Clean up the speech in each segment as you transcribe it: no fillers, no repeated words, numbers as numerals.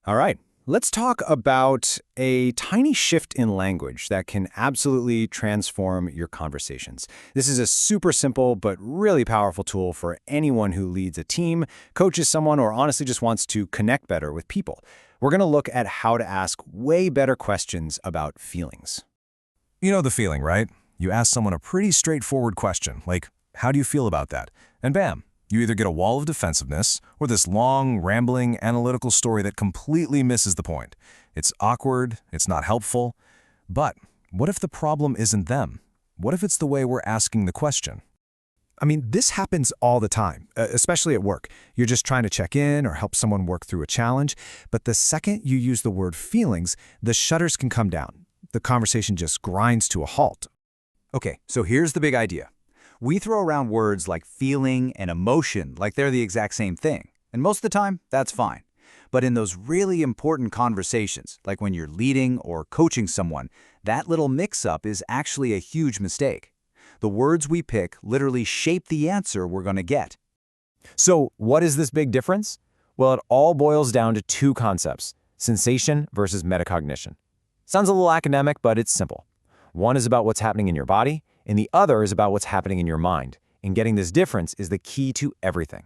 All right, let's talk about a tiny shift in language that can absolutely transform your conversations. This is a super simple but really powerful tool for anyone who leads a team, coaches someone, or honestly just wants to connect better with people. We're going to look at how to ask way better questions about feelings. You know the feeling, right? You ask someone a pretty straightforward question, like, how do you feel about that? And bam, you either get a wall of defensiveness or this long, rambling, analytical story that completely misses the point. It's awkward, it's not helpful. But what if the problem isn't them? What if it's the way we're asking the question? I mean, this happens all the time, especially at work. You're just trying to check in or help someone work through a challenge, but the second you use the word feelings, the shutters can come down. The conversation just grinds to a halt. Okay, so here's the big idea. We throw around words like feeling and emotion like they're the exact same thing. And most of the time, that's fine. But in those really important conversations, like when you're leading or coaching someone, that little mix-up is actually a huge mistake. The words we pick literally shape the answer we're going to get. So what is this big difference? Well, it all boils down to two concepts: sensation versus metacognition. Sounds a little academic, but it's simple. One is about what's happening in your body, and the other is about what's happening in your mind. And getting this difference is the key to everything.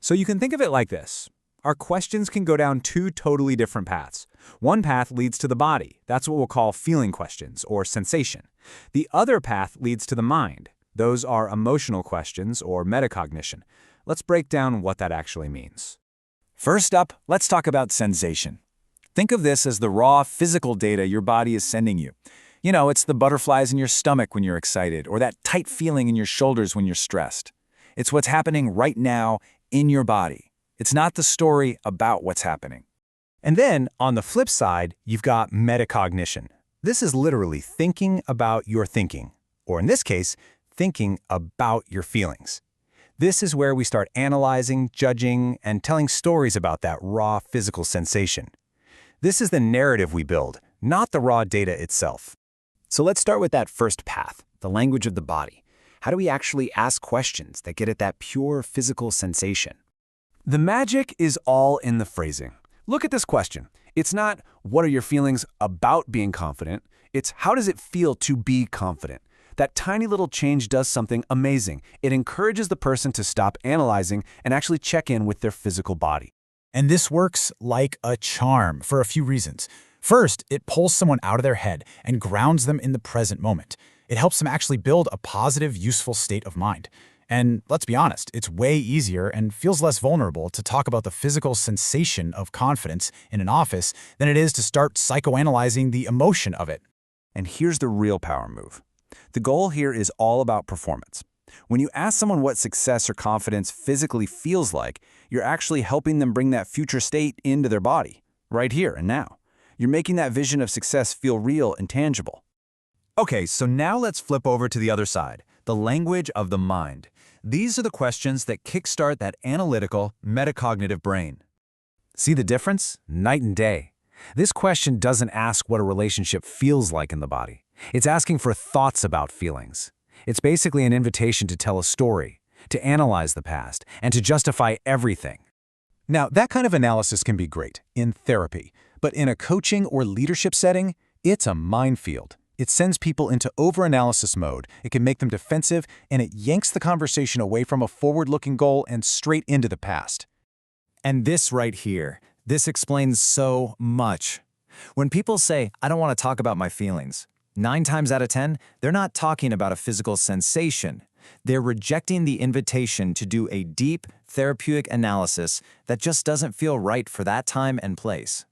So you can think of it like this. Our questions can go down two totally different paths. One path leads to the body. That's what we'll call feeling questions or sensation. The other path leads to the mind. Those are emotional questions or metacognition. Let's break down what that actually means. First up, let's talk about sensation. Think of this as the raw physical data your body is sending you. You know, it's the butterflies in your stomach when you're excited, or that tight feeling in your shoulders when you're stressed. It's what's happening right now in your body. It's not the story about what's happening. And then, on the flip side, you've got metacognition. This is literally thinking about your thinking, or in this case, thinking about your feelings. This is where we start analyzing, judging, and telling stories about that raw physical sensation. This is the narrative we build, not the raw data itself. So let's start with that first path, the language of the body. How do we actually ask questions that get at that pure physical sensation? The magic is all in the phrasing. Look at this question. It's not, what are your feelings about being confident? It's, how does it feel to be confident? That tiny little change does something amazing. It encourages the person to stop analyzing and actually check in with their physical body. And this works like a charm for a few reasons. First, it pulls someone out of their head and grounds them in the present moment. It helps them actually build a positive, useful state of mind. And let's be honest, it's way easier and feels less vulnerable to talk about the physical sensation of confidence in an office than it is to start psychoanalyzing the emotion of it. And here's the real power move. The goal here is all about performance. When you ask someone what success or confidence physically feels like, you're actually helping them bring that future state into their body, right here and now. You're making that vision of success feel real and tangible. Okay, so now let's flip over to the other side, the language of the mind. These are the questions that kickstart that analytical, metacognitive brain. See the difference? Night and day. This question doesn't ask what a relationship feels like in the body. It's asking for thoughts about feelings. It's basically an invitation to tell a story, to analyze the past, and to justify everything. Now, that kind of analysis can be great in therapy, but in a coaching or leadership setting, it's a minefield. It sends people into overanalysis mode, it can make them defensive, and it yanks the conversation away from a forward-looking goal and straight into the past. And this right here, this explains so much. When people say, I don't want to talk about my feelings, 9 times out of 10, they're not talking about a physical sensation. They're rejecting the invitation to do a deep, therapeutic analysis that just doesn't feel right for that time and place.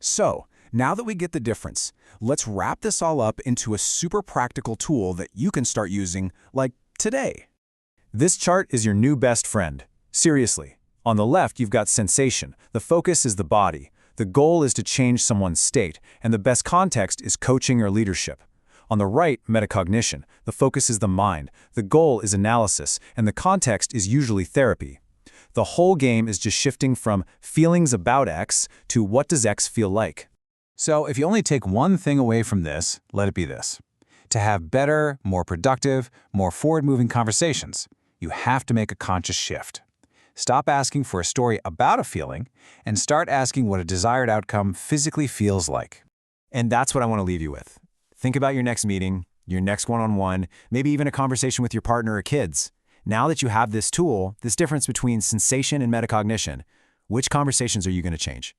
So, now that we get the difference, let's wrap this all up into a super practical tool that you can start using, like today. This chart is your new best friend. Seriously. On the left, you've got sensation. The focus is the body. The goal is to change someone's state, and the best context is coaching or leadership. On the right, metacognition. The focus is the mind. The goal is analysis, and the context is usually therapy. The whole game is just shifting from feelings about X to what does X feel like. So if you only take one thing away from this, let it be this. To have better, more productive, more forward-moving conversations, you have to make a conscious shift. Stop asking for a story about a feeling and start asking what a desired outcome physically feels like. And that's what I want to leave you with. Think about your next meeting, your next one-on-one, maybe even a conversation with your partner or kids. Now that you have this tool, this difference between sensation and metacognition, which conversations are you going to change?